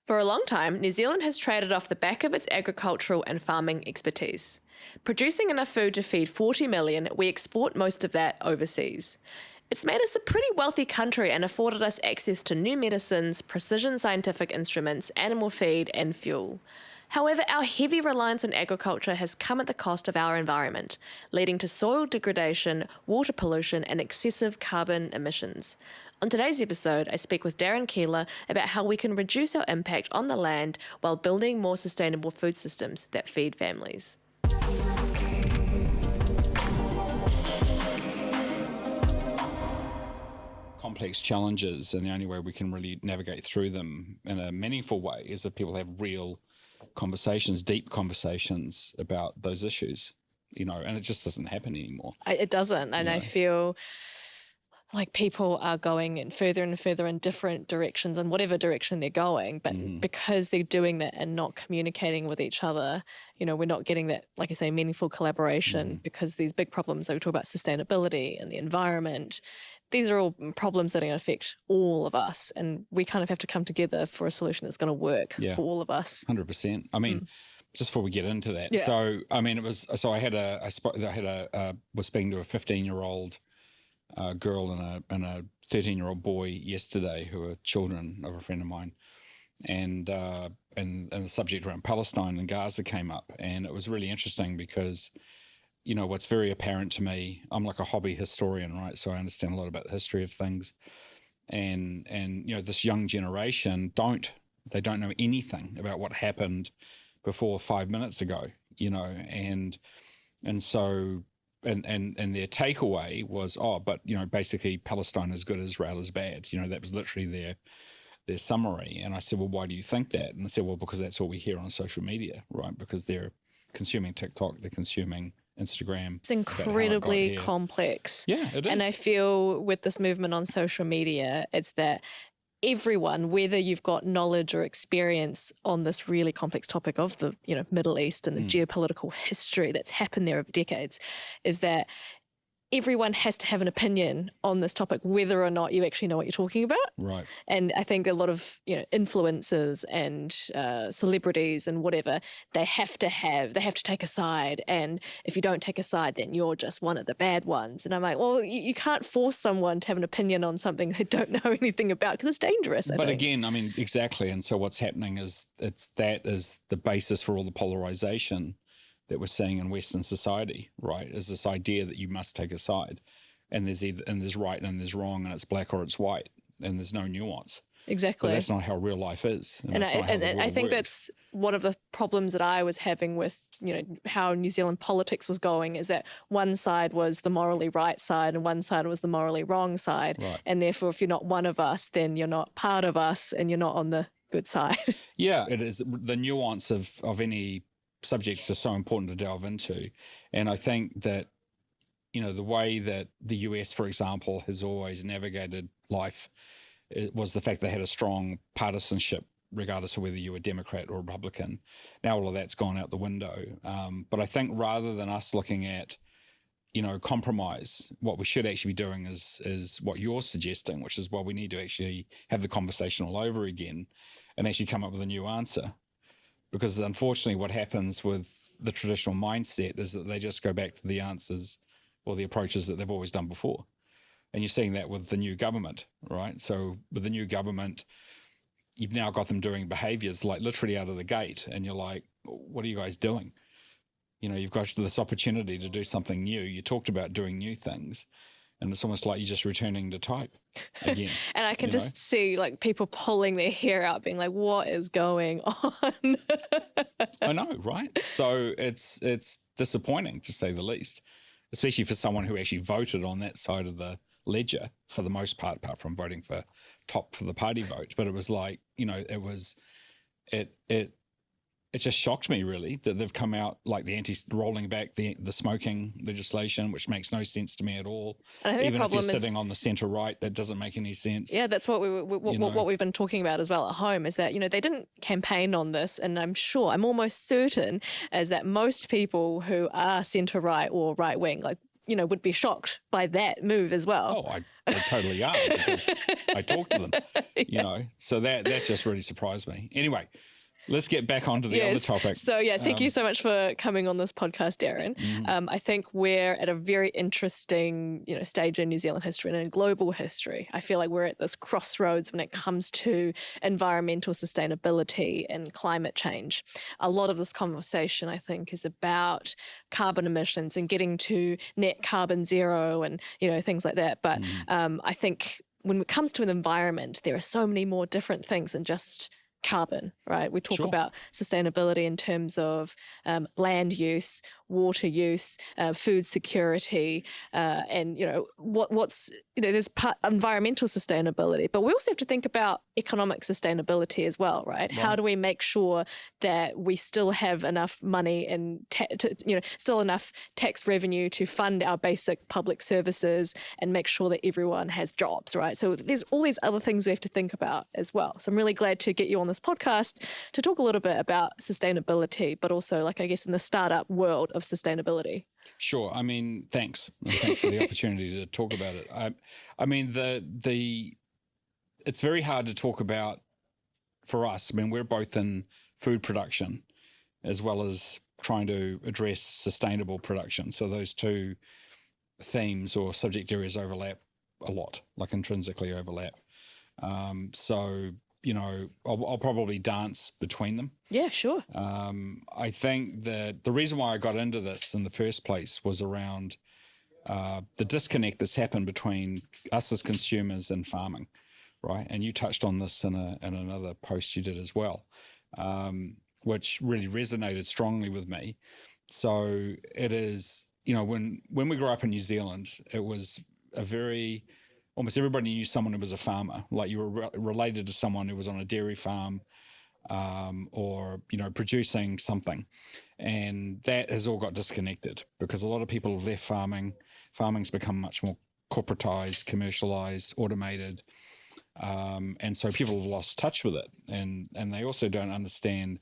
For a long time, New Zealand has traded off the back of its agricultural and farming expertise. Producing enough food to feed 40 million, we export most of that overseas. It's made us a pretty wealthy country and afforded us access to new medicines, precision scientific instruments, animal feed, and fuel. However, our heavy reliance on agriculture has come at the cost of our environment, leading to soil degradation, water pollution, and excessive carbon emissions. On today's episode, I speak with Darryn Keiller about how we can reduce our impact on the land while building more sustainable food systems that feed families. Complex challenges, and the only way we can really navigate through them in a meaningful way is if people have real conversations, deep conversations about those issues, and it just doesn't happen anymore. It doesn't, and I feel like people are going and further in different directions in whatever direction they're going, but because they're doing that and not communicating with each other, we're not getting that, like I say, meaningful collaboration because these big problems that we talk about, sustainability and the environment, these are all problems that are going to affect all of us, and we kind of have to come together for a solution that's going to work for all of us. 100%. I mean, just before we get into that, so I mean, was speaking to a 15-year-old girl and a 13-year-old boy yesterday who are children of a friend of mine, and the subject around Palestine and Gaza came up, and it was really interesting because what's very apparent to me, I'm like a hobby historian, right? So I understand a lot about the history of things, and this young generation don't know anything about what happened before 5 minutes ago, and so. And their takeaway was, basically Palestine is good, Israel is bad. That was literally their summary. And I said, well, why do you think that? And they said, well, because that's all we hear on social media, right? Because they're consuming TikTok, they're consuming Instagram. It's incredibly complex. Yeah, it is. And I feel with this movement on social media, it's that everyone, whether you've got knowledge or experience on this really complex topic of the Middle East and the geopolitical history that's happened there over decades, is that everyone has to have an opinion on this topic, whether or not you actually know what you're talking about. Right. And I think a lot of influencers and celebrities and whatever, they have to take a side. And if you don't take a side, then you're just one of the bad ones. And I'm like, well, you can't force someone to have an opinion on something they don't know anything about because it's dangerous. But again, I mean, exactly. And so what's happening is that is the basis for all the polarization that we're seeing in Western society, right? Is this idea that you must take a side, and there's right and there's wrong, and it's black or it's white, and there's no nuance. Exactly. But that's not how real life is, and I think that's one of the problems that I was having with how New Zealand politics was going, is that one side was the morally right side and one side was the morally wrong side, right. And therefore, if you're not one of us, then you're not part of us, and you're not on the good side. Yeah, it is. The nuance of any subjects are so important to delve into. And I think that, the way that the US, for example, has always navigated life, it was the fact they had a strong partisanship, regardless of whether you were Democrat or Republican. Now all of that's gone out the window. But I think rather than us looking at, compromise, what we should actually be doing is what you're suggesting, which is, well, we need to actually have the conversation all over again and actually come up with a new answer. Because unfortunately what happens with the traditional mindset is that they just go back to the answers or the approaches that they've always done before. And you're seeing that with the new government, right? So with the new government, you've now got them doing behaviours like literally out of the gate, and you're like, what are you guys doing? You've got this opportunity to do something new. You talked about doing new things, and it's almost like you're just returning to type again. And I can just see like people pulling their hair out, being like, what is going on? I know, right? So it's disappointing, to say the least, especially for someone who actually voted on that side of the ledger for the most part, apart from voting for the party vote. But it was like, it just shocked me really that they've come out like rolling back the smoking legislation, which makes no sense to me at all. And I think even if you're sitting on the centre right, that doesn't make any sense. Yeah, that's what what we've been talking about as well at home, is that they didn't campaign on this, and I'm almost certain, is that most people who are centre right or right wing, like would be shocked by that move as well. Oh, I totally are, because I talk to them, so that just really surprised me. Anyway, let's get back onto the other topic. So thank you so much for coming on this podcast, Darryn. I think we're at a very interesting, stage in New Zealand history and in global history. I feel like we're at this crossroads when it comes to environmental sustainability and climate change. A lot of this conversation, I think, is about carbon emissions and getting to net carbon zero and, things like that. But I think when it comes to an environment, there are so many more different things than just carbon, right? We talk about sustainability in terms of land use, water use, food security, and what's there's environmental sustainability, but we also have to think about economic sustainability as well, right? How do we make sure that we still have enough money and still enough tax revenue to fund our basic public services and make sure that everyone has jobs, right? So there's all these other things we have to think about as well. So I'm really glad to get you on this podcast to talk a little bit about sustainability, but also, like, I guess, in the startup world of sustainability. Sure. I mean, thanks. And thanks for the opportunity to talk about it. I mean, it's very hard to talk about for us. I mean, we're both in food production as well as trying to address sustainable production. So those two themes or subject areas overlap a lot, like intrinsically overlap. So, I'll probably dance between them. Yeah, sure. I think that the reason why I got into this in the first place was around the disconnect that's happened between us as consumers and farming, right? And you touched on this in another post you did as well, which really resonated strongly with me. So it is, when we grew up in New Zealand, it was almost everybody knew someone who was a farmer. Like, you were related to someone who was on a dairy farm, or producing something, and that has all got disconnected because a lot of people have left farming. Farming's become much more corporatized, commercialized, automated, and so people have lost touch with it, and they also don't understand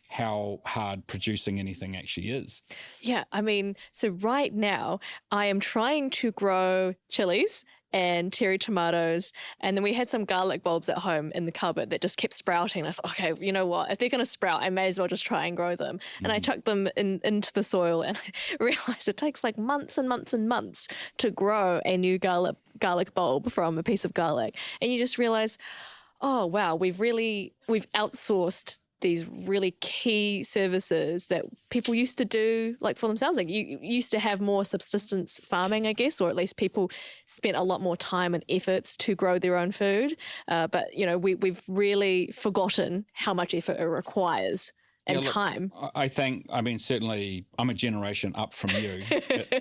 how hard producing anything actually is. Yeah, I mean, so right now I am trying to grow chilies and cherry tomatoes, and then we had some garlic bulbs at home in the cupboard that just kept sprouting. I thought, okay, you know what? If they're going to sprout, I may as well just try and grow them. And I chucked them into the soil, and I realized it takes like months and months and months to grow a new garlic bulb from a piece of garlic. And you just realize, oh wow, we've outsourced these really key services that people used to do like for themselves. Like, you used to have more subsistence farming, I guess, or at least people spent a lot more time and efforts to grow their own food. But we've really forgotten how much effort it requires and time. I think, certainly I'm a generation up from you,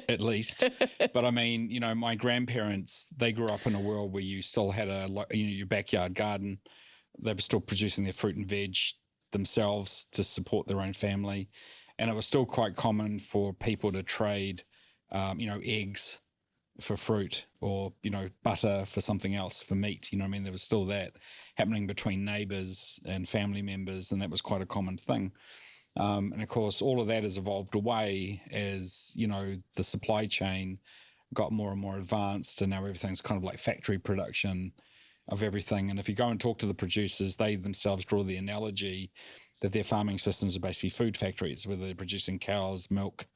at least. But I mean, my grandparents, they grew up in a world where you still had your backyard garden. They were still producing their fruit and veg themselves to support their own family, and it was still quite common for people to trade eggs for fruit, or butter for something else, for meat. There was still that happening between neighbors and family members, and that was quite a common thing. And of course, all of that has evolved away as the supply chain got more and more advanced, and now everything's kind of like factory production of everything. And if you go and talk to the producers, they themselves draw the analogy that their farming systems are basically food factories, whether they're producing cows, milk,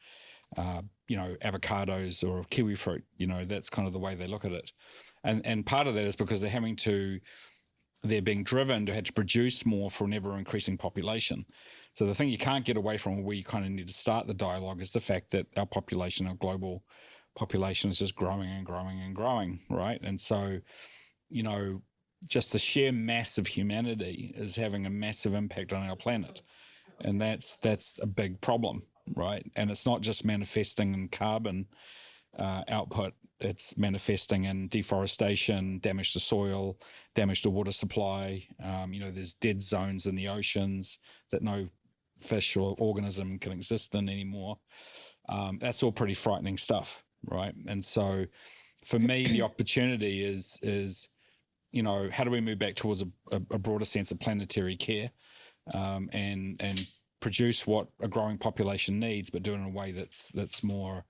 avocados or kiwi fruit. That's kind of the way they look at it. And part of that is because they're being driven to have to produce more for an ever increasing population. So the thing you can't get away from, where you kind of need to start the dialogue, is the fact that our global population is just growing and growing and growing, right? And so just the sheer mass of humanity is having a massive impact on our planet. And that's a big problem, right? And it's not just manifesting in carbon output, it's manifesting in deforestation, damage to soil, damage to water supply. There's dead zones in the oceans that no fish or organism can exist in anymore. That's all pretty frightening stuff, right? And so for me, the opportunity is how do we move back towards a broader sense of planetary care, and produce what a growing population needs, but do it in a way that's more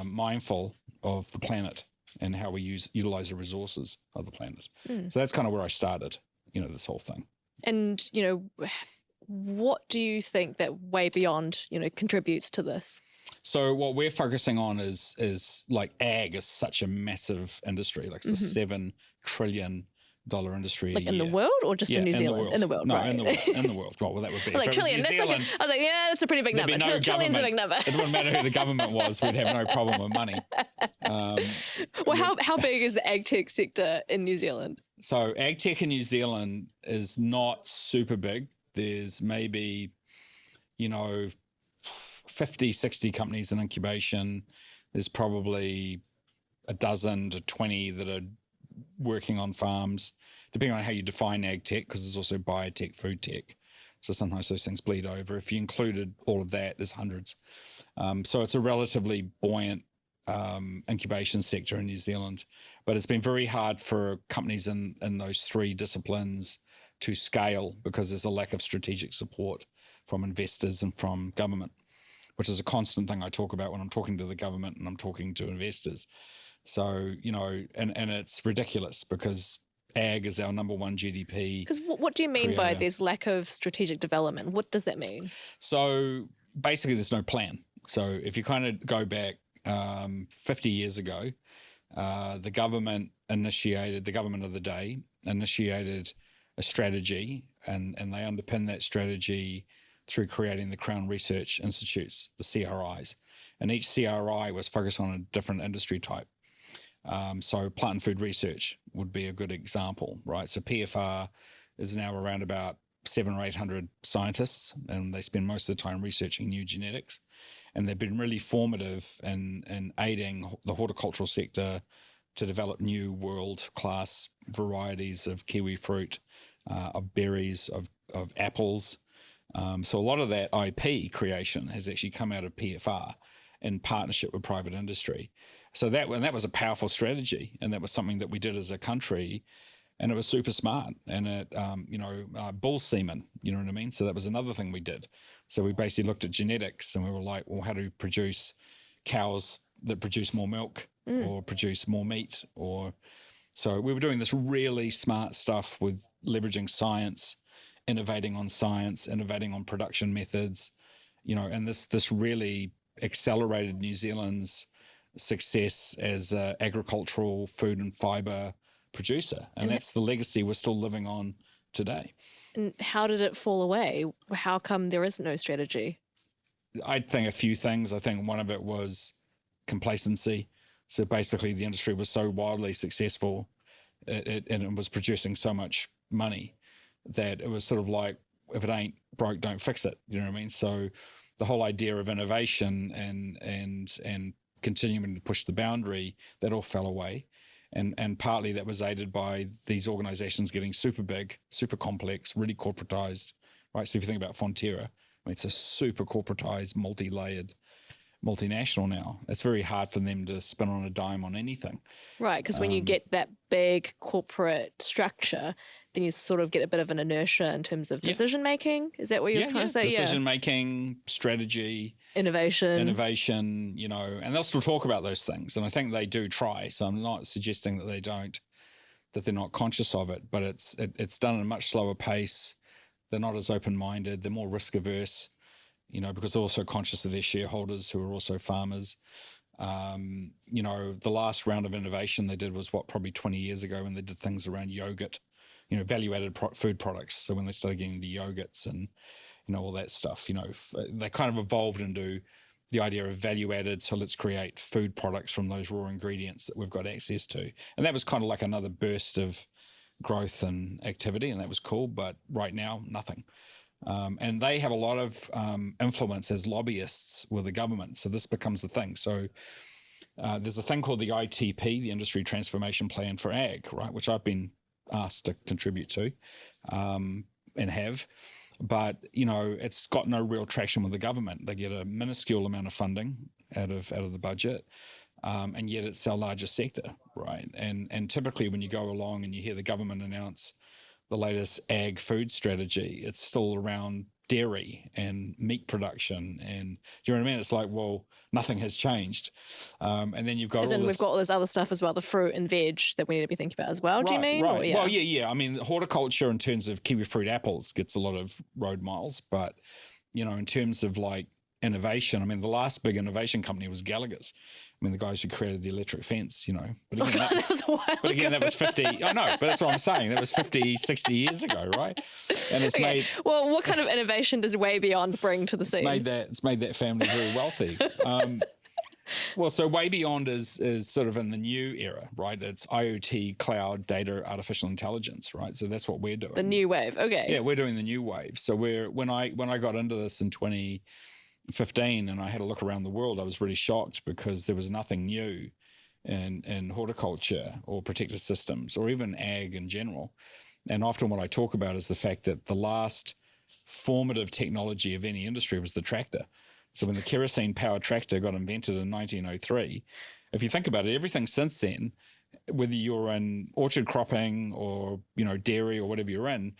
mindful of the planet and how we utilize the resources of the planet. So that's kind of where I started, this whole thing. And, what do you think that WayBeyond, contributes to this? So what we're focusing on is like ag is such a massive industry, like it's a $7 trillion industry like a in year. the world or just in New Zealand? In the world. No, right. in the world. In the world. Well, that would be. Like trillion. New Zealand, I was like, yeah, that's a pretty big number. Trillion's a big number. It wouldn't matter who the government was. We'd have no problem with money. Well, how big is the Agtech sector in New Zealand? So Agtech in New Zealand is not super big. There's maybe, 50, 60 companies in incubation. There's probably a dozen to 20 that are working on farms, depending on how you define ag tech, because there's also biotech, food tech. So sometimes those things bleed over. If you included all of that, there's hundreds. So it's a relatively buoyant incubation sector in New Zealand, but it's been very hard for companies in those three disciplines to scale because there's a lack of strategic support from investors and from government, which is a constant thing I talk about when I'm talking to the government and I'm talking to investors. So, and it's ridiculous because ag is our number one GDP. Because what do you mean by there's lack of strategic development? What does that mean? So basically there's no plan. So if you kind of go back 50 years ago, the government of the day initiated a strategy and they underpinned that strategy through creating the Crown Research Institutes, the CRIs. And each CRI was focused on a different industry type. So plant and food research would be a good example, right? So PFR is now around about 700 or 800 scientists, and they spend most of the time researching new genetics. And they've been really formative in aiding the horticultural sector to develop new world-class varieties of kiwi fruit, of berries, of apples. So a lot of that IP creation has actually come out of PFR in partnership with private industry. So that was a powerful strategy, and that was something that we did as a country, and it was super smart. And it, bull semen, you know what I mean? So that was another thing we did. So we basically looked at genetics, and we were like, well, how do we produce cows that produce more milk or produce more meat? So we were doing this really smart stuff with leveraging science, innovating on production methods, and this really accelerated New Zealand's success as an agricultural food and fibre producer. And that's the legacy we're still living on today. And how did it fall away? How come there is no strategy? I think a few things. I think one of it was complacency. So basically the industry was so wildly successful and it was producing so much money that it was sort of like, if it ain't broke, don't fix it. You know what I mean? So the whole idea of innovation and continuing to push the boundary, that all fell away. And partly that was aided by these organizations getting super big, super complex, really corporatized, right? So if you think about Fonterra, it's a super corporatized, multi-layered multinational now. It's very hard for them to spin on a dime on anything. Right, because when you get that big corporate structure, then you sort of get a bit of an inertia in terms of decision making. Is that what you're trying to say? Decision making, strategy, innovation, and they'll still talk about those things. And I think they do try. So I'm not suggesting that they don't, that they're not conscious of it, but it's done at a much slower pace. They're not as open-minded. They're more risk averse, because they're also conscious of their shareholders who are also farmers. The last round of innovation they did was probably 20 years ago when they did things around yogurt, value-added food products. So when they started getting into yogurts and, all that stuff, they kind of evolved into the idea of value-added. So let's create food products from those raw ingredients that we've got access to. And that was kind of like another burst of growth and activity, and that was cool. But right now, nothing. And they have a lot of influence as lobbyists with the government. So this becomes the thing. So there's a thing called the ITP, the Industry Transformation Plan for Ag, right, which I've been asked to contribute to and have. But, it's got no real traction with the government. They get a minuscule amount of funding out of the budget, and yet it's our largest sector, right? And typically when you go along and you hear the government announce the latest ag food strategy, it's still around dairy and meat production, and do you know what I mean? It's like, well, nothing has changed. And then you've got As in, we've got all this other stuff as well, the fruit and veg that we need to be thinking about as well, do you mean? Right. Or, yeah. Well, yeah. I mean, horticulture in terms of kiwi fruit apples gets a lot of road miles, but, you know, in terms of like innovation, I mean, the last big innovation company was Gallagher's. I mean, the guys who created the electric fence, you know. But again, that was a while ago. that was 50. I know, but that's what I'm saying. That was 50, 60 years ago, right? And it's made. Well, what kind of innovation does WayBeyond bring to the scene? It's made that family very wealthy. Well, so WayBeyond is sort of in the new era, right? It's IoT, cloud, data, artificial intelligence, right? So that's what we're doing. The new wave, okay. Yeah, we're doing the new wave. So when I got into this in 2015 and I had a look around the world, I was really shocked because there was nothing new in horticulture or protected systems or even ag in general. And often what I talk about is the fact that the last formative technology of any industry was the tractor. So when the kerosene-powered tractor got invented in 1903, if you think about it, everything since then, whether you're in orchard cropping or, you know, dairy or whatever you're in,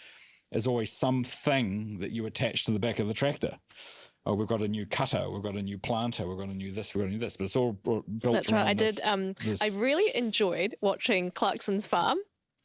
is always something that you attach to the back of the tractor. Oh, we've got a new cutter, we've got a new planter, we've got a new this, we've got a new this, but it's all built. That's right. I really enjoyed watching Clarkson's Farm.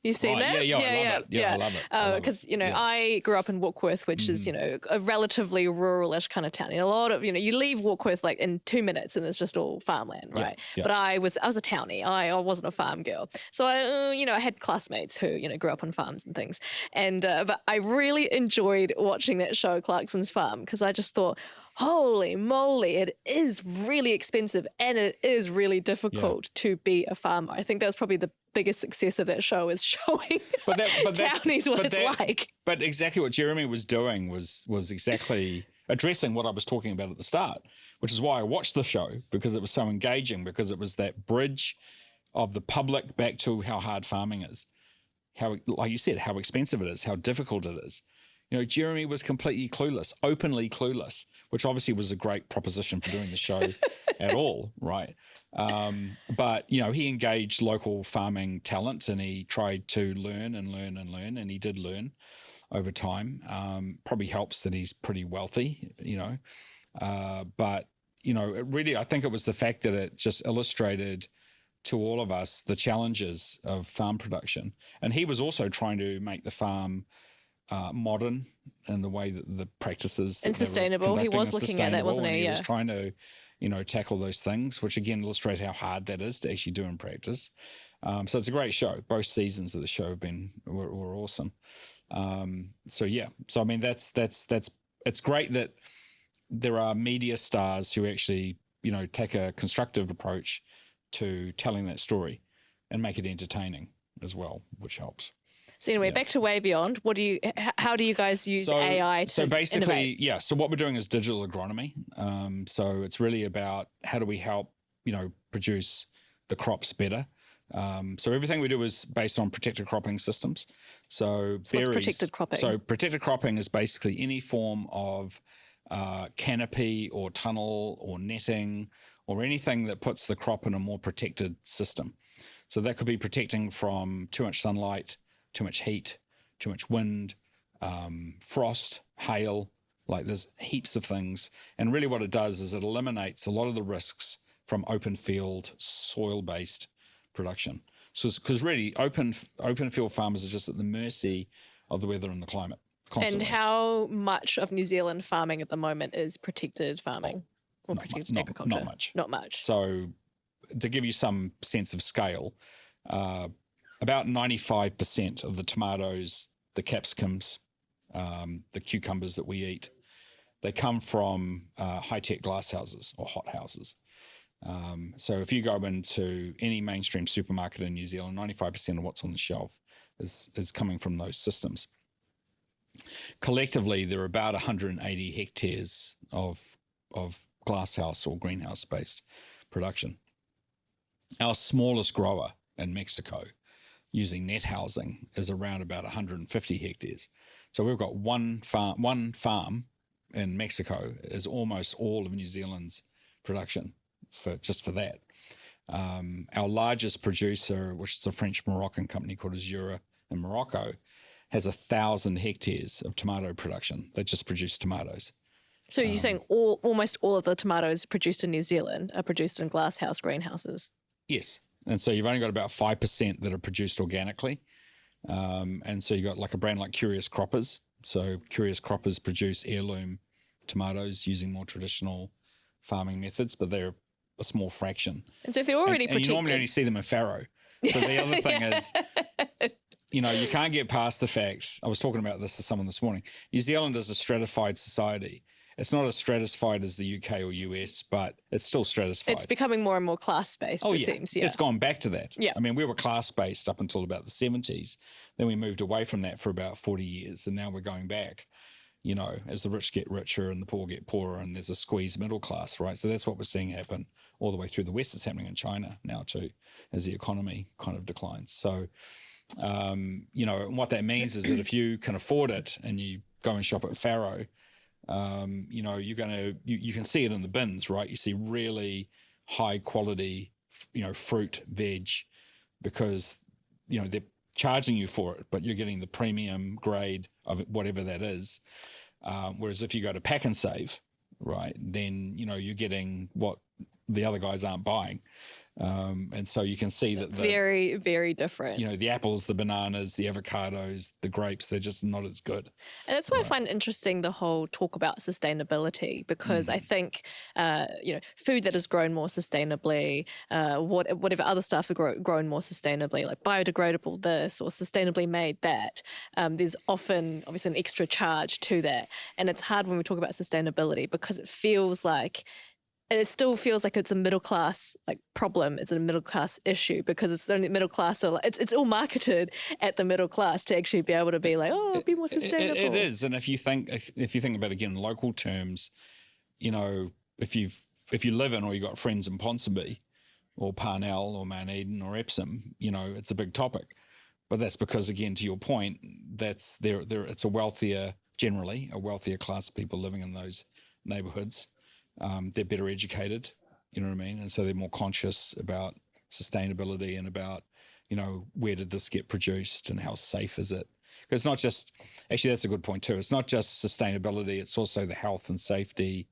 You've seen that? Yeah, I love it. Because, you know, I grew up in Warkworth, which is, you know, a relatively ruralish kind of town. And a lot of, you know, you leave Warkworth like in 2 minutes and it's just all farmland, right? Yeah. But I was a townie. I wasn't a farm girl. So I, you know, I had classmates who, you know, grew up on farms and things. And, but I really enjoyed watching that show, Clarkson's Farm, because I just thought, holy moly, it is really expensive and it is really difficult to be a farmer. I think that was probably the biggest success of that show, is showing townies what it's like. But exactly what Jeremy was doing was exactly addressing what I was talking about at the start, which is why I watched the show, because it was so engaging, because it was that bridge of the public back to how hard farming is, how, like you said, how expensive it is, how difficult it is. You know, Jeremy was completely clueless, openly clueless, which obviously was a great proposition for doing the show at all, right? But, you know, he engaged local farming talent and he tried to learn, and he did learn over time. Probably helps that he's pretty wealthy, you know. But, you know, I think it was the fact that it just illustrated to all of us the challenges of farm production. And he was also trying to make the farm modern in the way that the practices and sustainable. He was looking at that, wasn't he? He was trying to, you know, tackle those things, which again illustrate how hard that is to actually do in practice. So it's a great show. Both seasons of the show were awesome. So I mean that's it's great that there are media stars who actually, you know, take a constructive approach to telling that story and make it entertaining as well, which helps. So anyway, back to WayBeyond. How do you guys use AI to innovate? So what we're doing is digital agronomy. So it's really about how do we help, you know, produce the crops better. So everything we do is based on protected cropping systems. So berries. What's protected cropping? So protected cropping is basically any form of canopy or tunnel or netting or anything that puts the crop in a more protected system. So that could be protecting from too much sunlight, too much heat, too much wind, frost, hail, like there's heaps of things. And really what it does is it eliminates a lot of the risks from open field, soil-based production. So because really open field farmers are just at the mercy of the weather and the climate constantly. And how much of New Zealand farming at the moment is protected farming or protected agriculture? Not much. So to give you some sense of scale, about 95% of the tomatoes, the capsicums, the cucumbers that we eat, they come from high-tech glass houses or hot houses. So if you go into any mainstream supermarket in New Zealand, 95% of what's on the shelf is coming from those systems. Collectively, there are about 180 hectares of glasshouse or greenhouse-based production. Our smallest grower in Mexico, using net housing, is around about 150 hectares. So we've got one farm in Mexico is almost all of New Zealand's production for that. Our largest producer, which is a French-Moroccan company called Azura in Morocco, has 1,000 hectares of tomato production. They just produce tomatoes. So you're saying almost all of the tomatoes produced in New Zealand are produced in glasshouse greenhouses? Yes. And so you've only got about 5% that are produced organically. And so you got like a brand like Curious Croppers. So Curious Croppers produce heirloom tomatoes using more traditional farming methods, but they're a small fraction. And so if they're already protected... And you normally only see them in farrow. So the other thing is, you know, you can't get past the fact, I was talking about this to someone this morning, New Zealand is a stratified society. It's not as stratified as the UK or US, but it's still stratified. It's becoming more and more class-based, it seems. Yeah. It's gone back to that. Yeah. I mean, we were class-based up until about the 70s. Then we moved away from that for about 40 years, and now we're going back, you know, as the rich get richer and the poor get poorer, and there's a squeezed middle class, right? So that's what we're seeing happen all the way through the West. It's happening in China now too, as the economy kind of declines. So, you know, and what that means is that if you can afford it and you go and shop at farrow, you know, you can see it in the bins, right? You see really high quality, you know, fruit, veg, because, you know, they're charging you for it, but you're getting the premium grade of whatever that is. Whereas if you go to Pack and Save, right, then, you know, you're getting what the other guys aren't buying. And so you can see that very, very different. You know, the apples, the bananas, the avocados, the grapes, they're just not as good. And that's why I find interesting the whole talk about sustainability, because I think, you know, food that is grown more sustainably, whatever other stuff are grown more sustainably, like biodegradable this or sustainably made that, there's often obviously an extra charge to that. And it's hard when we talk about sustainability because it feels like and it still feels like it's a middle class like problem. It's a middle class issue because it's only middle class. So it's all marketed at the middle class to actually be able to be like, oh, be more sustainable. It is, and if you think about it again in local terms, you know, if you live in or you got friends in Ponsonby or Parnell or Mount Eden or Epsom, you know, it's a big topic. But that's because, again, to your point, that's it's generally a wealthier class of people living in those neighbourhoods. They're better educated, you know what I mean? And so they're more conscious about sustainability and about, you know, where did this get produced and how safe is it? Because it's not just, actually that's a good point too, it's not just sustainability, it's also the health and safety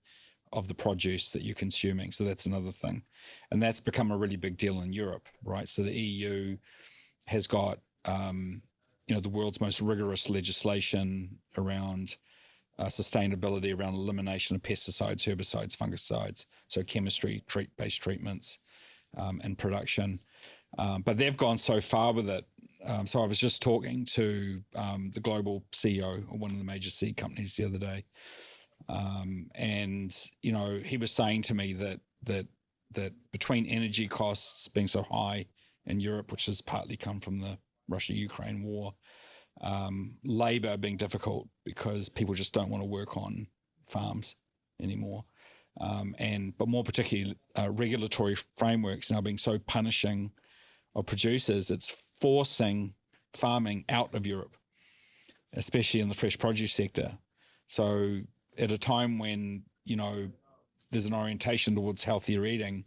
of the produce that you're consuming. So that's another thing. And that's become a really big deal in Europe, right? So the EU has got, you know, the world's most rigorous legislation around sustainability, around elimination of pesticides, herbicides, fungicides, so chemistry-based treatments and production. But they've gone so far with it. So I was just talking to the global CEO of one of the major seed companies the other day, and you know he was saying to me that between energy costs being so high in Europe, which has partly come from the Russia-Ukraine war, labour being difficult because people just don't want to work on farms anymore, but more particularly regulatory frameworks now being so punishing of producers, it's forcing farming out of Europe, especially in the fresh produce sector. So at a time when, you know, there's an orientation towards healthier eating,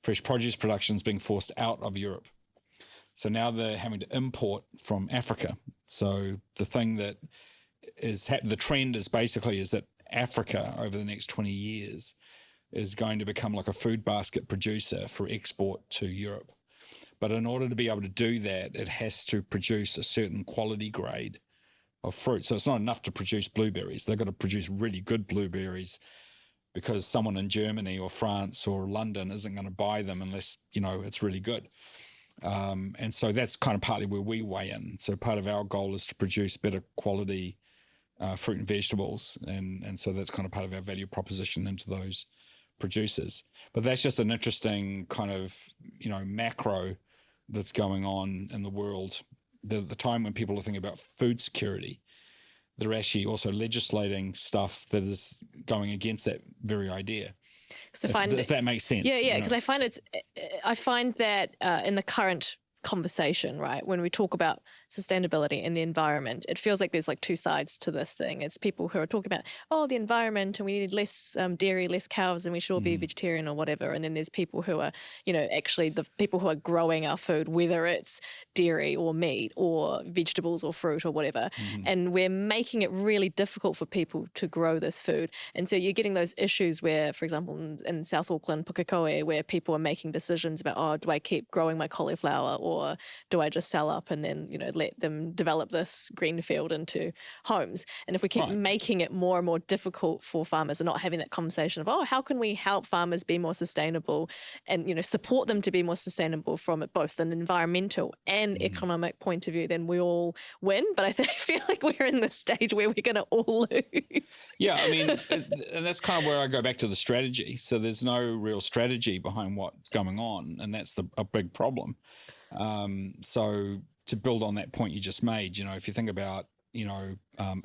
fresh produce production is being forced out of Europe. So now they're having to import from Africa. So the thing that is the trend is that Africa over the next 20 years is going to become like a food basket producer for export to Europe. But in order to be able to do that, it has to produce a certain quality grade of fruit. So it's not enough to produce blueberries. They've got to produce really good blueberries because someone in Germany or France or London isn't going to buy them unless, you know, it's really good. And so that's kind of partly where we weigh in. So part of our goal is to produce better quality fruit and vegetables. And so that's kind of part of our value proposition into those producers. But that's just an interesting kind of, you know, macro that's going on in the world. The time when people are thinking about food security, they're actually also legislating stuff that is going against that very idea. Does that make sense? Yeah, because I find that in the current conversation, right? When we talk about sustainability and the environment, it feels like there's like two sides to this thing. It's people who are talking about, oh, the environment and we need less dairy, less cows, and we should all be vegetarian or whatever. And then there's people who are, actually the people who are growing our food, whether it's dairy or meat or vegetables or fruit or whatever. And we're making it really difficult for people to grow this food. And so you're getting those issues where, for example, in South Auckland, Pukekohe, where people are making decisions about, oh, do I keep growing my cauliflower or do I just sell up and then, let them develop this green field into homes? And if we keep making it more and more difficult for farmers and not having that conversation of, oh, how can we help farmers be more sustainable and, support them to be more sustainable from both an environmental and economic point of view, then we all win. But I feel like we're in this stage where we're going to all lose. Yeah, I mean, and that's kind of where I go back to the strategy. So there's no real strategy behind what's going on, and that's a big problem. So to build on that point you just made, if you think about,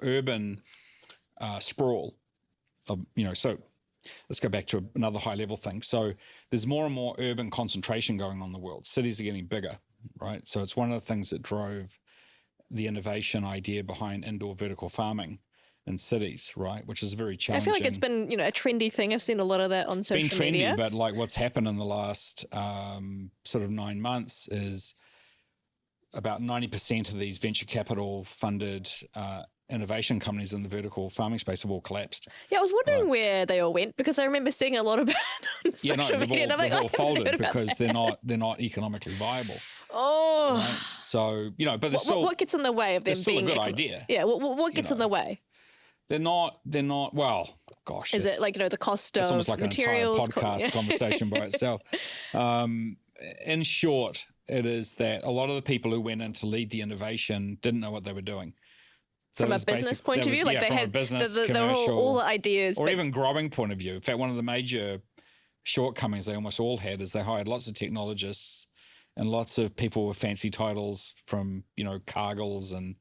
urban sprawl, so let's go back to another high level thing. So there's more and more urban concentration going on in the world. Cities are getting bigger, right? So it's one of the things that drove the innovation idea behind indoor vertical farming in cities, right? Which is very challenging. I feel like it's been, a trendy thing. I've seen a lot of that on social media. It's been trendy, but like what's happened in the last sort of 9 months is about 90% of these venture capital funded innovation companies in the vertical farming space have all collapsed. Yeah, I was wondering where they all went because I remember seeing a lot about it on social media. They've all folded because they're not economically viable. Oh, right? So but there's still what gets in the way of them being still a good idea. Yeah, what gets in the way? They're not. Well, gosh, is it like the cost of it's almost like materials? An entire podcast conversation by itself. In short, it is that a lot of the people who went in to lead the innovation didn't know what they were doing. From a business point of view, like they had business, commercial, all the ideas, or even growing point of view. In fact, one of the major shortcomings they almost all had is they hired lots of technologists and lots of people with fancy titles from Cargills and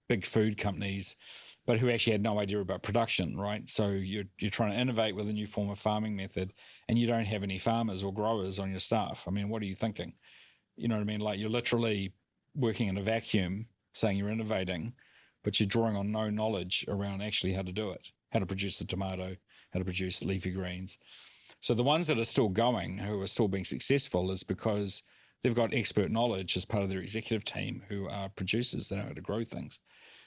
big food companies, but who actually had no idea about production, right? So you're trying to innovate with a new form of farming method, and you don't have any farmers or growers on your staff. I mean, what are you thinking? You know what I mean? Like you're literally working in a vacuum, saying you're innovating, but you're drawing on no knowledge around actually how to do it, how to produce the tomato, how to produce leafy greens. So the ones that are still going, who are still being successful, is because they've got expert knowledge as part of their executive team who are producers. They know how to grow things.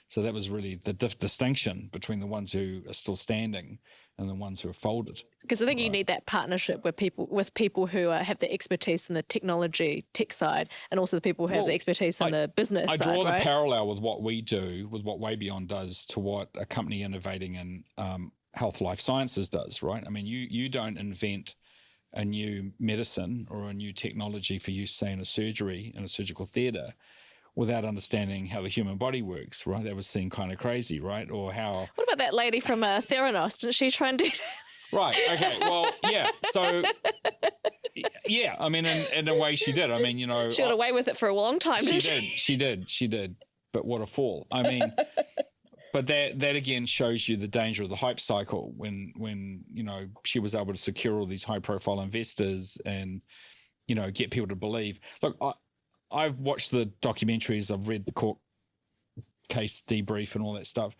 So that was really the distinction between the ones who are still standing and the ones who are folded. Because I think you need that partnership with people who have the expertise in the tech side, and also the people who have the expertise in the business side. I draw the parallel with what we do, with what WayBeyond does, to what a company innovating in health life sciences does, right? I mean, you don't invent a new medicine or a new technology for use, say, in a surgery, in a surgical theatre, without understanding how the human body works, right? That would seem kind of crazy, right? Or how... What about that lady from Theranos? Didn't she try and do that? Right, okay, well, yeah, so... Yeah, I mean, in a way she did. I mean, She got away with it for a long time, didn't she? She did. But what a fall. I mean... But that again shows you the danger of the hype cycle when she was able to secure all these high profile investors and get people to believe. Look, I've watched the documentaries, I've read the court case debrief and all that stuff.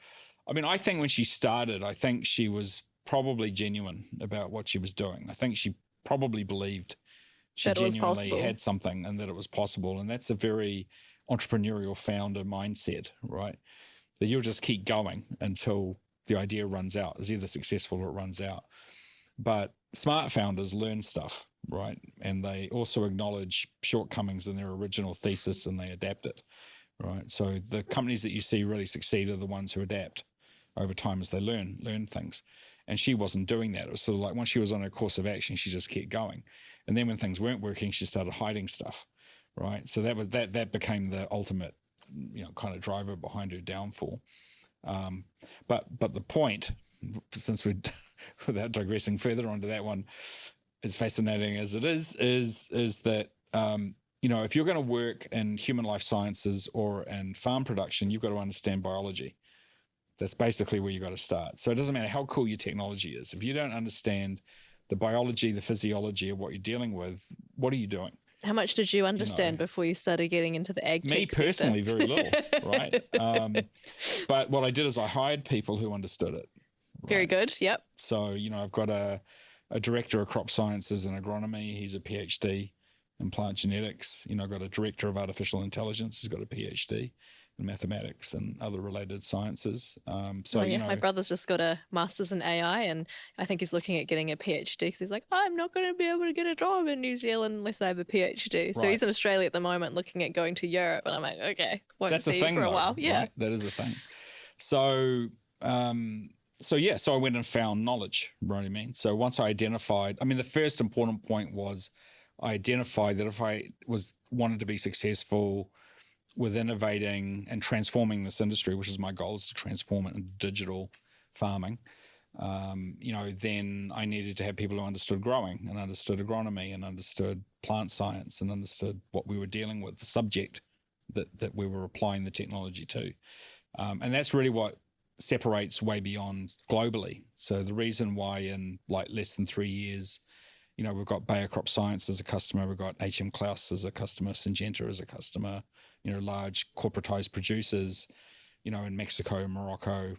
I mean, I think when she started, I think she was probably genuine about what she was doing. I think she probably believed she genuinely had something and that it was possible. And that's a very entrepreneurial founder mindset, right? That you'll just keep going until the idea runs out. It's either successful or it runs out. But smart founders learn stuff, right? And they also acknowledge shortcomings in their original thesis and they adapt it, right? So the companies that you see really succeed are the ones who adapt over time as they learn things. And she wasn't doing that. It was sort of like once she was on her course of action, she just kept going. And then when things weren't working, she started hiding stuff, right? So that became the ultimate kind of driver behind her downfall. But the point, since we're without digressing further onto that one, as fascinating as it is that if you're going to work in human life sciences or in farm production, you've got to understand biology. That's basically where you got to start. So it doesn't matter how cool your technology is. If you don't understand the biology, the physiology of what you're dealing with, what are you doing? How much did you understand before you started getting into the ag tech Me personally, sector? very little, right? But what I did is I hired people who understood it. Right? Very good. Yep. So, I've got a director of crop sciences and agronomy. He's a PhD in plant genetics. I've got a director of artificial intelligence. He's got a PhD in mathematics and other related sciences. My brother's just got a master's in AI, and I think he's looking at getting a PhD because he's like, I'm not going to be able to get a job in New Zealand unless I have a PhD. So Right. he's in Australia at the moment looking at going to Europe, and I'm like, okay, won't That's see a thing you for a though, while. Yeah. right? That is a thing. So I went and found knowledge, right? I mean, so once I identified, the first important point was I identified that if I wanted to be successful with innovating and transforming this industry, which is my goal, is to transform it into digital farming, then I needed to have people who understood growing and understood agronomy and understood plant science and understood what we were dealing with, the subject that we were applying the technology to. And that's really what separates WayBeyond globally. So the reason why in less than 3 years, we've got Bayer Crop Science as a customer, we've got HM Klaus as a customer, Syngenta as a customer, large corporatized producers, in Mexico, Morocco,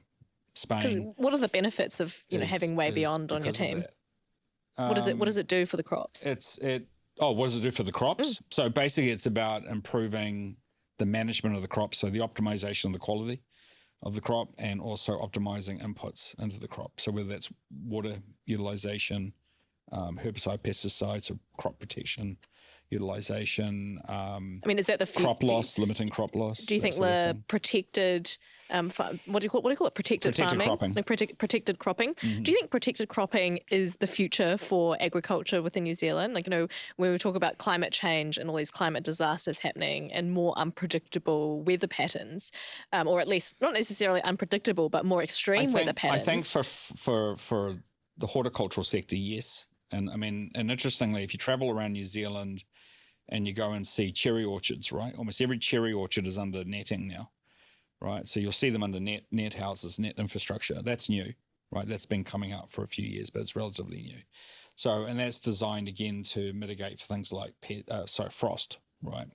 Spain. What are the benefits of having WayBeyond on your team? What does it do for the crops? What does it do for the crops? So basically it's about improving the management of the crop, so the optimization of the quality of the crop and also optimizing inputs into the crop. So whether that's water utilization, herbicide, pesticides, or crop protection utilization. Is that the crop loss, limiting crop loss? Do you think the protected, what do you call it? Protected farming? Cropping. Protected cropping. Mm-hmm. Do you think protected cropping is the future for agriculture within New Zealand? When we talk about climate change and all these climate disasters happening and more unpredictable weather patterns, or at least not necessarily unpredictable, but more extreme weather patterns. I think for the horticultural sector, yes. And interestingly, if you travel around New Zealand and you go and see cherry orchards, right? Almost every cherry orchard is under netting now, right? So you'll see them under net houses, net infrastructure. That's new, right? That's been coming up for a few years, but it's relatively new. So, and that's designed again to mitigate for things like frost, right?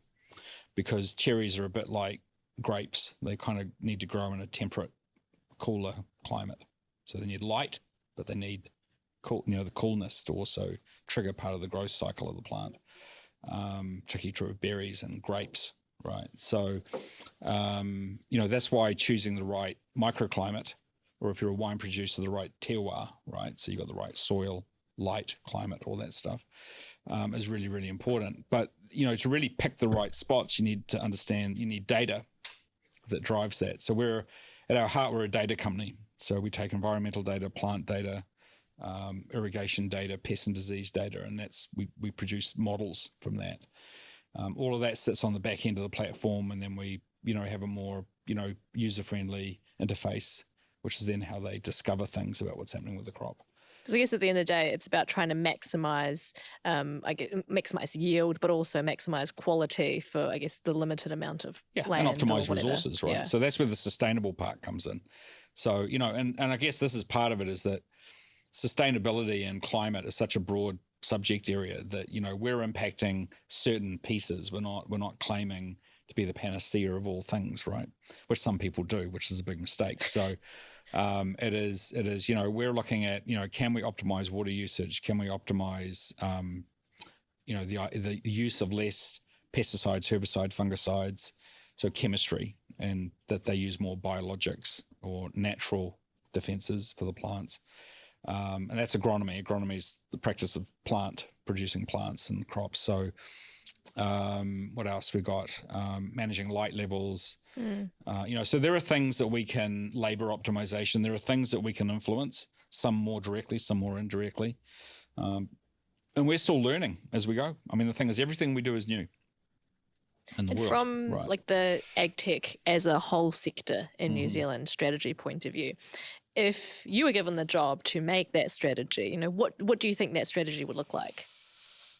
Because cherries are a bit like grapes. They kind of need to grow in a temperate, cooler climate. So they need light, but they need the coolness to also trigger part of the growth cycle of the plant. Particularly true of berries and grapes, right? So, that's why choosing the right microclimate, or if you're a wine producer, the right terroir, right? So you've got the right soil, light, climate, all that stuff is really, really important. But, to really pick the right spots, you need to understand, you need data that drives that. So at our heart, we're a data company. So we take environmental data, plant data, irrigation data, pest and disease data, and we produce models from that. All of that sits on the back end of the platform, and then we have a more user-friendly interface, which is then how they discover things about what's happening with the crop. Because I guess at the end of the day, it's about trying to maximize yield, but also maximize quality for the limited amount of land and optimize resources, right? Yeah. So that's where the sustainable part comes in. So and I guess this is part of it, is that sustainability and climate is such a broad subject area that we're impacting certain pieces. We're not claiming to be the panacea of all things, right? Which some people do, which is a big mistake. So it is we're looking at can we optimize water usage? Can we optimize the use of less pesticides, herbicides, fungicides, so chemistry, and that they use more biologics or natural defenses for the plants. And that's agronomy. Agronomy is the practice of producing plants and crops. So what else we got? Managing light levels. So there are things that we can, labor optimization. There are things that we can influence, some more directly, some more indirectly. And we're still learning as we go. The thing is, everything we do is new in the world. From right. The Agtech as a whole sector in New Zealand strategy point of view, if you were given the job to make that strategy, what do you think that strategy would look like?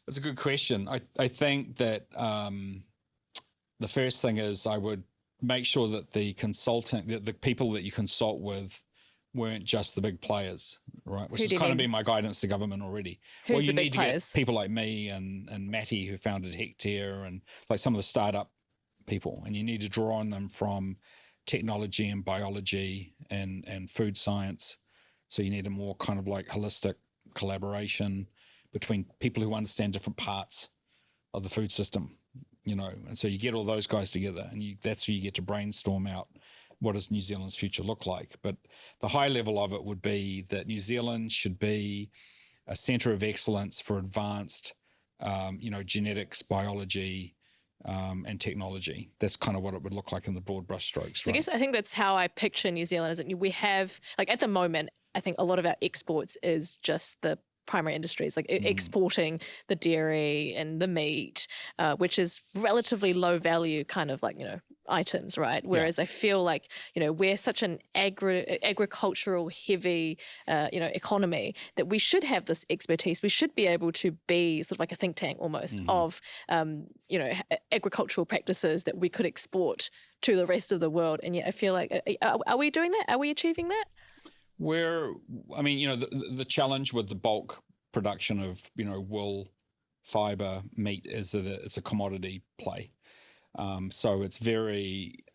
That's a good question. I think that the first thing is I would make sure that the people that you consult with weren't just the big players, right? Which Who has do you kind of mean? been my guidance to government already. Who's Well, the you big need to players? get people like me and Matty, who founded Hectare, and like some of the startup people, and you need to draw on them from technology and biology and food science. So you need a more kind of like holistic collaboration between people who understand different parts of the food system, and so you get all those guys together, and that's where you get to brainstorm out what does New Zealand's future look like. But the high level of it would be that New Zealand should be a centre of excellence for advanced, genetics, biology, and technology. That's kind of what it would look like in the broad brushstrokes. So I guess I think that's how I picture New Zealand. Is that we have, like, at the moment, I think a lot of our exports is just the primary industries, like exporting the dairy and the meat, which is relatively low value kind of like, items, right? Whereas I feel like, we're such an agricultural heavy, economy that we should have this expertise. We should be able to be sort of like a think tank almost of, agricultural practices that we could export to the rest of the world. And yet I feel like, are we doing that? Are we achieving that? The challenge with the bulk production of, wool, fiber, meat is that it's a commodity play. So it's very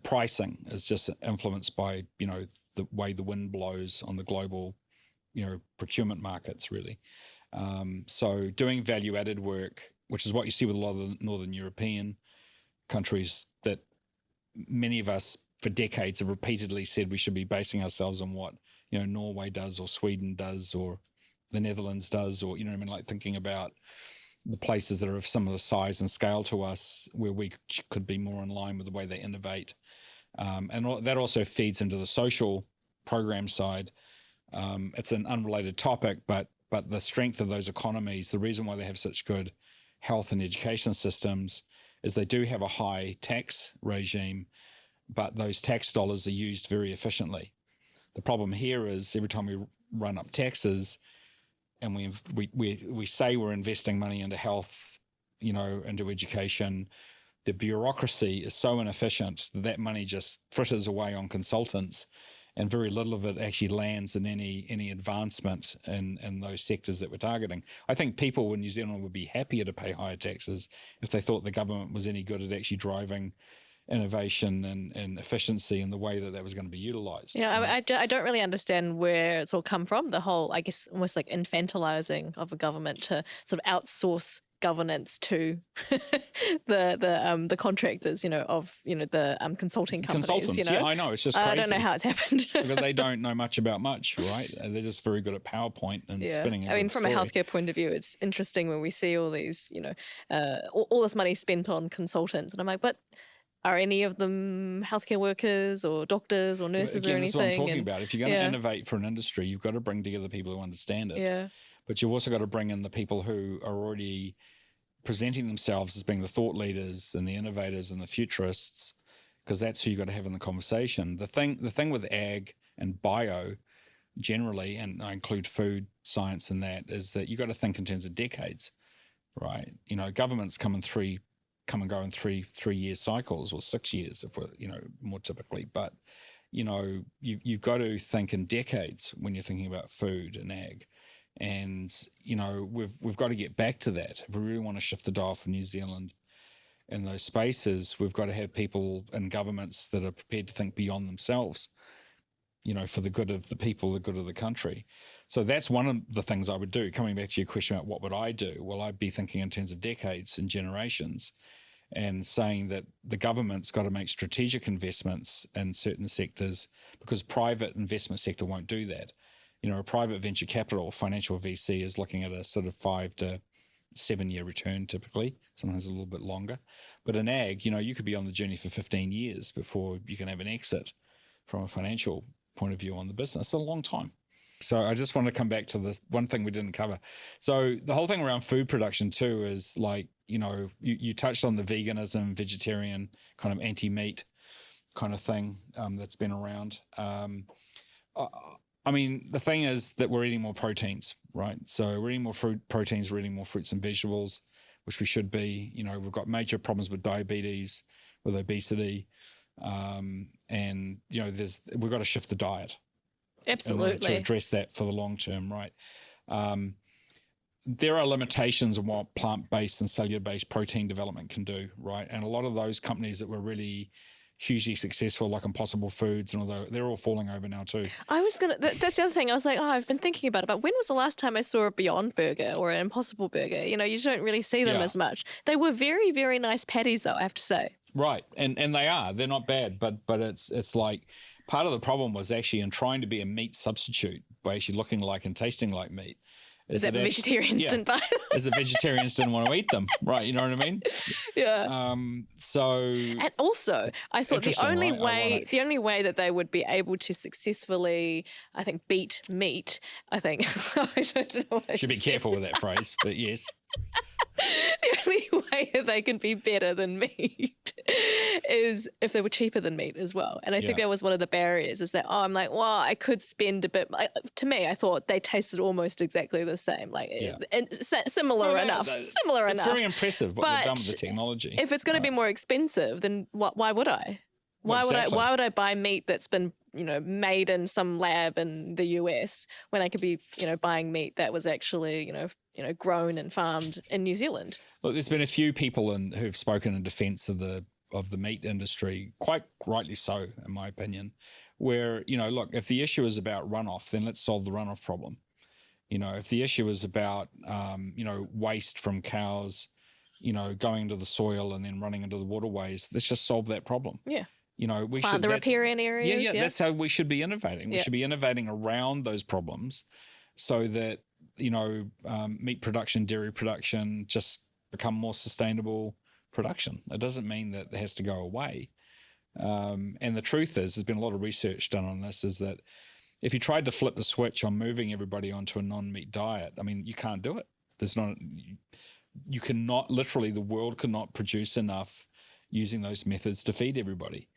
pricing is just influenced by, the way the wind blows on the global, procurement markets, really. So doing value added work, which is what you see with a lot of the Northern European countries, that many of us for decades have repeatedly said we should be basing ourselves on what, Norway does or Sweden does or the Netherlands does, or, like thinking about the places that are of similar size and scale to us where we could be more in line with the way they innovate. And that also feeds into the social program side. It's an unrelated topic, but the strength of those economies, the reason why they have such good health and education systems is they do have a high tax regime, but those tax dollars are used very efficiently. The problem here is every time we run up taxes and we say we're investing money into health, into education, the bureaucracy is so inefficient that money just fritters away on consultants, and very little of it actually lands in any advancement in those sectors that we're targeting. I think people in New Zealand would be happier to pay higher taxes if they thought the government was any good at actually driving innovation and efficiency in the way that was going to be utilised. I don't really understand where it's all come from, the whole, I guess, almost like infantilizing of a government to sort of outsource governance to the contractors, of the consulting companies. Consultants, yeah, I know, it's just crazy. I don't know how it's happened. Because they don't know much about much, right? They're just very good at PowerPoint and spinning. From a healthcare point of view, it's interesting when we see all these, all this money spent on consultants, and I'm like, but are any of them healthcare workers or doctors or nurses or anything? That's what I'm talking about. If you're going to innovate for an industry, you've got to bring together people who understand it. Yeah. But you've also got to bring in the people who are already presenting themselves as being the thought leaders and the innovators and the futurists, because that's who you've got to have in the conversation. The thing with ag and bio generally, and I include food science in that, is that you've got to think in terms of decades, right? Governments come and go in 3-year cycles, or 6 years if we're, more typically. But, you've got to think in decades when you're thinking about food and ag. And, we've got to get back to that. If we really want to shift the dial for New Zealand in those spaces, we've got to have people in governments that are prepared to think beyond themselves, for the good of the people, the good of the country. So that's one of the things I would do. Coming back to your question about what would I do? Well, I'd be thinking in terms of decades and generations, and saying that the government's got to make strategic investments in certain sectors, because private investment sector won't do that. A private venture capital financial VC is looking at a sort of 5 to 7 year return typically, sometimes a little bit longer. But in ag, you could be on the journey for 15 years before you can have an exit from a financial point of view on the business. It's a long time. So I just want to come back to this one thing we didn't cover. So the whole thing around food production too is like, you touched on the veganism, vegetarian, kind of anti-meat kind of thing that's been around. The thing is that we're eating more proteins, right? So we're eating more proteins, we're eating more fruits and vegetables, which we should be. We've got major problems with diabetes, with obesity, and we've got to shift the diet. Absolutely. to address that for the long term, right? There are limitations on what plant-based and cellular-based protein development can do, right? And a lot of those companies that were really hugely successful, like Impossible Foods, and although they're all falling over now too. That's the other thing. I was like, I've been thinking about it, but when was the last time I saw a Beyond Burger or an Impossible Burger? You know, you don't really see them as much. They were very, very nice patties, though, I have to say. Right, and they're not bad, but it's like part of the problem was actually in trying to be a meat substitute by actually looking like and tasting like meat. Is that vegetarians didn't buy them? As the vegetarians didn't want to eat them, right? You know what I mean? Yeah. And also, I thought the only way that they would be able to successfully, I think, beat meat, I think. I don't know should be careful with that phrase, but yes. The only way that they can be better than meat is if they were cheaper than meat as well. And I think that was one of the barriers, is that, I'm like, well, I could spend a bit. To me, I thought they tasted almost exactly the same, and similar enough. It's very impressive what they've done with the technology. If it's going to be more expensive, then why would I? Why would I buy meat that's been, made in some lab in the US when I could be, buying meat that was actually, grown and farmed in New Zealand? Look, there's been a few people who've spoken in defence of the meat industry, quite rightly so, in my opinion, where, look, if the issue is about runoff, then let's solve the runoff problem. If the issue is about, waste from cows, going into the soil and then running into the waterways, let's just solve that problem. Yeah. We should the riparian areas. Yeah, that's how we should be innovating. We should be innovating around those problems so that, meat production, dairy production just become more sustainable production. It doesn't mean that it has to go away. And the truth is, there's been a lot of research done on this, is that if you tried to flip the switch on moving everybody onto a non-meat diet, you can't do it. You cannot, literally, the world cannot produce enough using those methods to feed everybody.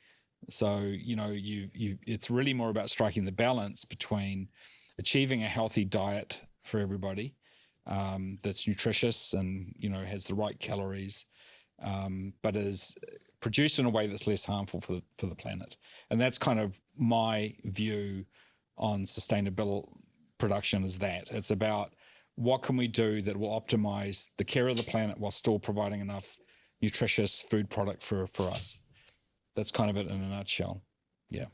So, it's really more about striking the balance between achieving a healthy diet for everybody that's nutritious and, has the right calories, but is produced in a way that's less harmful for the planet. And that's kind of my view on sustainable production, is that it's about what can we do that will optimize the care of the planet while still providing enough nutritious food product for us. That's kind of it in a nutshell. Yeah.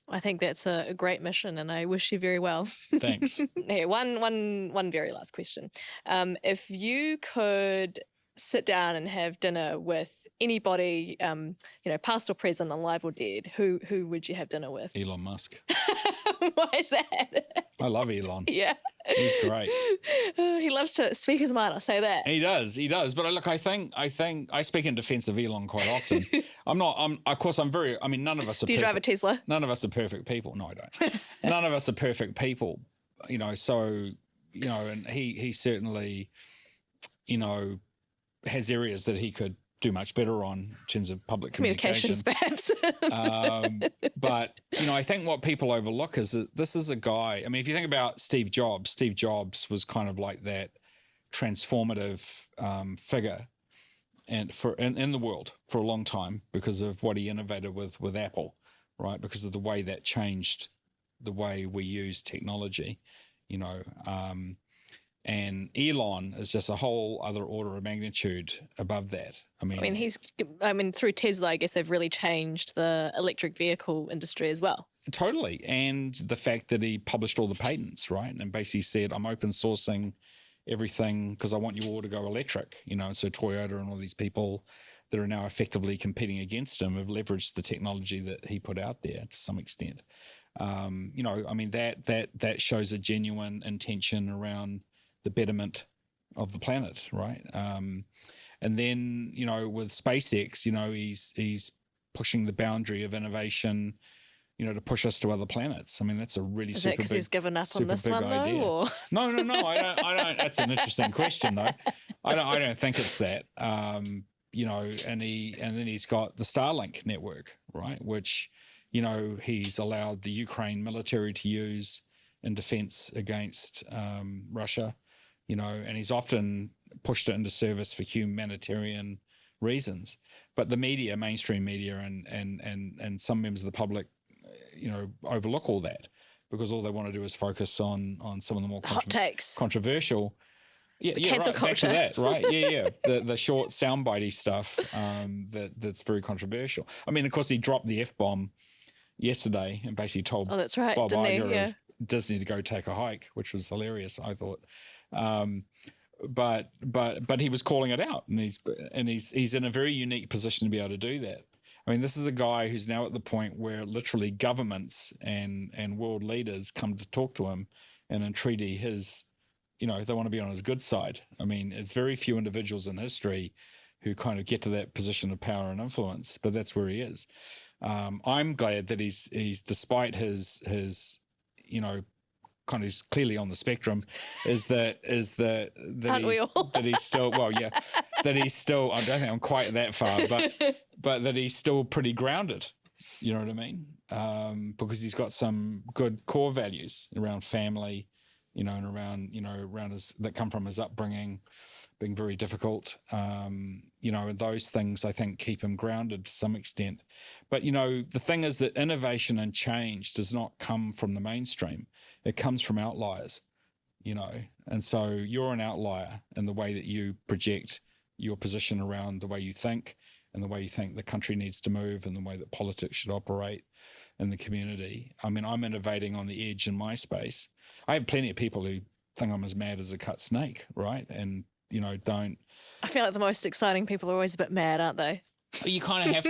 I think that's a great mission, and I wish you very well. Thanks. Here, one very last question. If you could sit down and have dinner with anybody, past or present, alive or dead, who would you have dinner with? Elon Musk. Why is that? I love Elon. Yeah. He's great. He loves to speak his mind, I'll say that. He does. But look, I think I speak in defense of Elon quite often. none of us are perfect. Do you drive a Tesla? None of us are perfect people. No, I don't. None of us are perfect people, so, and he certainly, has areas that he could do much better on in terms of public communications, perhaps. But, I think what people overlook is that this is a guy. If you think about Steve Jobs was kind of like that transformative figure in the world for a long time because of what he innovated with Apple, right? Because of the way that changed the way we use technology, and Elon is just a whole other order of magnitude above that. Through Tesla, I guess they've really changed the electric vehicle industry as well. Totally. And the fact that he published all the patents, right? And basically said, I'm open sourcing everything because I want you all to go electric, So Toyota and all these people that are now effectively competing against him have leveraged the technology that he put out there to some extent. That shows a genuine intention around the betterment of the planet, right? And then, with SpaceX, he's pushing the boundary of innovation, to push us to other planets. That's a really Is super that because big, he's given up on this one, idea. though? Or? No. I don't. That's an interesting question, though. I don't think it's that. And then he's got the Starlink network, right? Which, he's allowed the Ukraine military to use in defense against Russia. And he's often pushed it into service for humanitarian reasons. But the media, mainstream media, and some members of the public, overlook all that because all they want to do is focus on some of the more Hot takes. controversial. Yeah, cancel right. culture. Back to that, right? Yeah. The short soundbitey stuff that's very controversial. I mean, of course, he dropped the F-bomb yesterday and basically told that's right, Bob didn't he? Iger Yeah. of Disney to go take a hike, which was hilarious, I thought. But he was calling it out, and he's in a very unique position to be able to do that. I mean, this is a guy who's now at the point where literally governments and world leaders come to talk to him and entreaty his, they want to be on his good side. I mean, it's very few individuals in history who kind of get to that position of power and influence, but that's where he is. I'm glad that he's despite his kind of clearly on the spectrum, is that he's still that he's still, I don't think I'm quite that far, but that he's still pretty grounded. You know what I mean? Because he's got some good core values around family, and around that come from his upbringing, being very difficult. And those things I think keep him grounded to some extent. But the thing is that innovation and change does not come from the mainstream. It comes from outliers, and so you're an outlier in the way that you project your position around the way you think and the way you think the country needs to move and the way that politics should operate in the community. I mean, I'm innovating on the edge in my space. I have plenty of people who think I'm as mad as a cut snake, right? And, don't. I feel like the most exciting people are always a bit mad, aren't they? You kind of have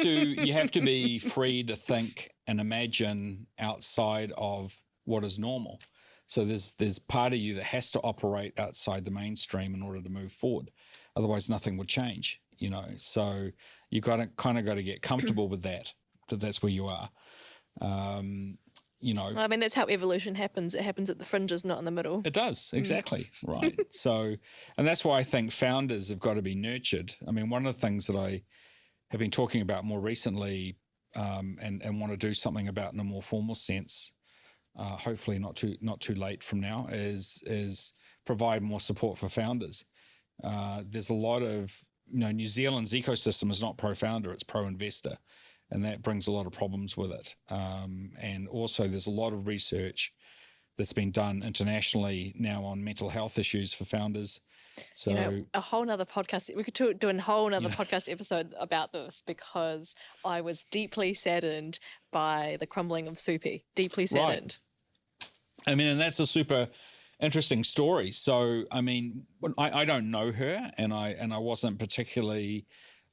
to be free to think and imagine outside of what is normal. So there's part of you that has to operate outside the mainstream in order to move forward. Otherwise, nothing would change, So you got to get comfortable with that's where you are. I mean, that's how evolution happens. It happens at the fringes, not in the middle. It does, exactly, right. So, and that's why I think founders have got to be nurtured. I mean, one of the things that I have been talking about more recently and want to do something about in a more formal sense, hopefully not too late from now, is provide more support for founders. There's a lot of, New Zealand's ecosystem is not pro-founder, it's pro-investor. And that brings a lot of problems with it. And also there's a lot of research that's been done internationally now on mental health issues for founders. So a whole nother podcast, we could do a whole nother podcast episode about this, because I was deeply saddened by the crumbling of Soupy. Deeply saddened. Right. I mean, and that's a super interesting story. So, I mean, I don't know her, and I wasn't particularly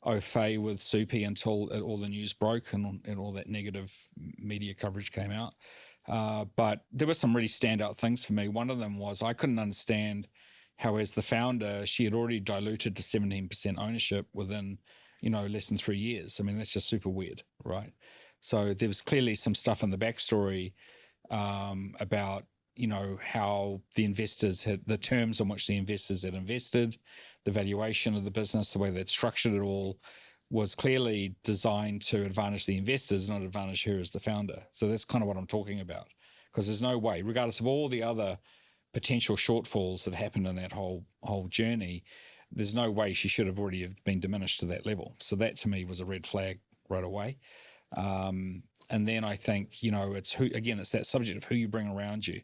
au fait with Soupy until all the news broke and all that negative media coverage came out. But there were some really standout things for me. One of them was I couldn't understand how, as the founder, she had already diluted to 17% ownership within, less than 3 years. I mean, that's just super weird, right? So there was clearly some stuff in the backstory about, how the investors had, the terms on which the investors had invested, the valuation of the business, the way they'd structured it all was clearly designed to advantage the investors, not advantage her as the founder. So that's kind of what I'm talking about, because there's no way, regardless of all the other potential shortfalls that happened in that whole journey, there's no way she should have already been diminished to that level. So that to me was a red flag right away. And then I think, it's that subject of who you bring around you.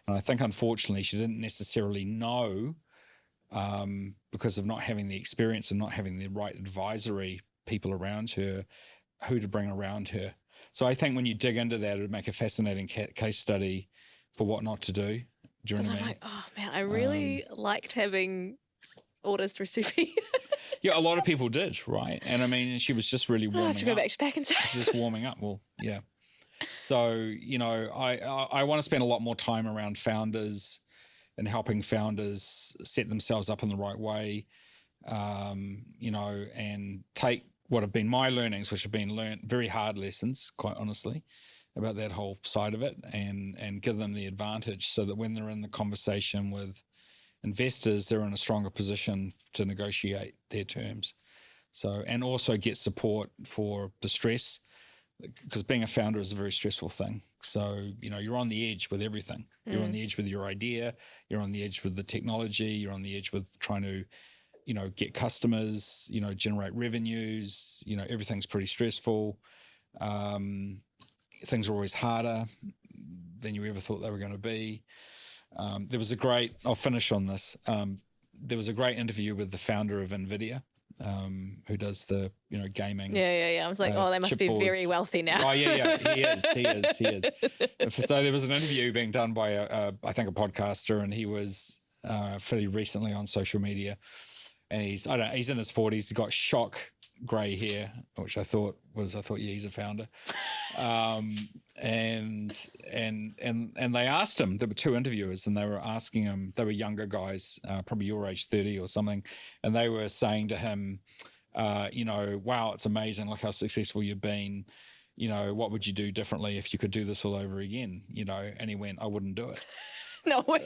And I think, unfortunately, she didn't necessarily know, because of not having the experience and not having the right advisory people around her, who to bring around her. So I think when you dig into that, it would make a fascinating case study for what not to do. Do you know what I mean? Like, oh man, I really liked having orders through Soupy. Yeah, a lot of people did, right? And I mean, she was just really warming up. I have to go back and say. She's just warming up. Well, yeah. So, I want to spend a lot more time around founders and helping founders set themselves up in the right way, and take what have been my learnings, which have been learned, very hard lessons, quite honestly, about that whole side of it, and give them the advantage so that when they're in the conversation with investors, they're in a stronger position to negotiate their terms. So, and also get support for the stress, because being a founder is a very stressful thing. So, you're on the edge with everything. You're on the edge with your idea. You're on the edge with the technology. You're on the edge with trying to, get customers, generate revenues. Everything's pretty stressful. Things are always harder. than you ever thought they were going to be. I'll finish on this. There was a great interview with the founder of NVIDIA, who does the, gaming. Yeah. I was like, they must be very wealthy now. Oh, yeah. He is. So there was an interview being done by I think a podcaster, and he was fairly recently on social media, and he's in his 40s. He's got shock grey hair, which I thought, he's a founder. And they asked him, there were two interviewers, and they were asking him, they were younger guys, probably your age, 30 or something, and they were saying to him, wow, it's amazing, look how successful you've been, what would you do differently if you could do this all over again, and he went, I wouldn't do it. No way.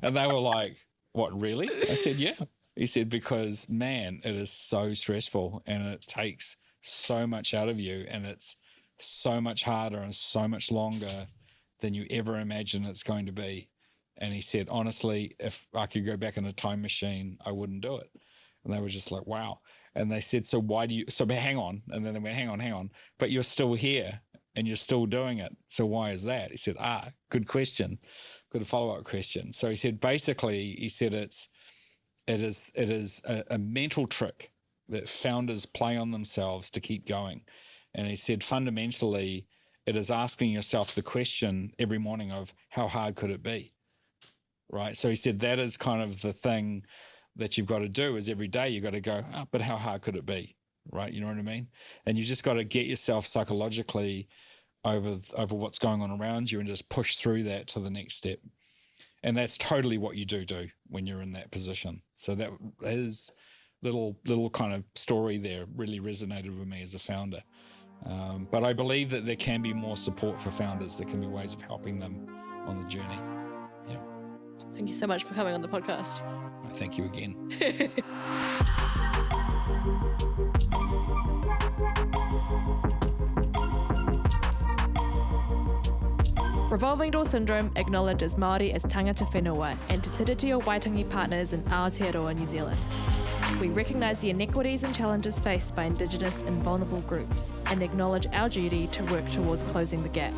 And they were like, what, really? I said, yeah. He said, because, man, it is so stressful, and it takes so much out of you, and it's so much harder and so much longer than you ever imagine it's going to be. And he said, honestly, if I could go back in a time machine, I wouldn't do it. And they were just like, wow. And they said, so hang on. And then they went, hang on, but you're still here and you're still doing it. So why is that? He said, good question. Good follow-up question. So he said, basically, it is a mental trick that founders play on themselves to keep going. And he said, fundamentally, it is asking yourself the question every morning of how hard could it be, right? So he said that is kind of the thing that you've got to do is every day you've got to go, but how hard could it be, right? You know what I mean? And you just got to get yourself psychologically over what's going on around you and just push through that to the next step. And that's totally what you do when you're in that position. So that is little kind of story there really resonated with me as a founder. But I believe that there can be more support for founders. There can be ways of helping them on the journey. Yeah. Thank you so much for coming on the podcast. Thank you again. Revolving Door Syndrome acknowledges Māori as tangata whenua and Te Tiriti o Waitangi partners in Aotearoa, New Zealand. We recognise the inequities and challenges faced by Indigenous and vulnerable groups and acknowledge our duty to work towards closing the gap.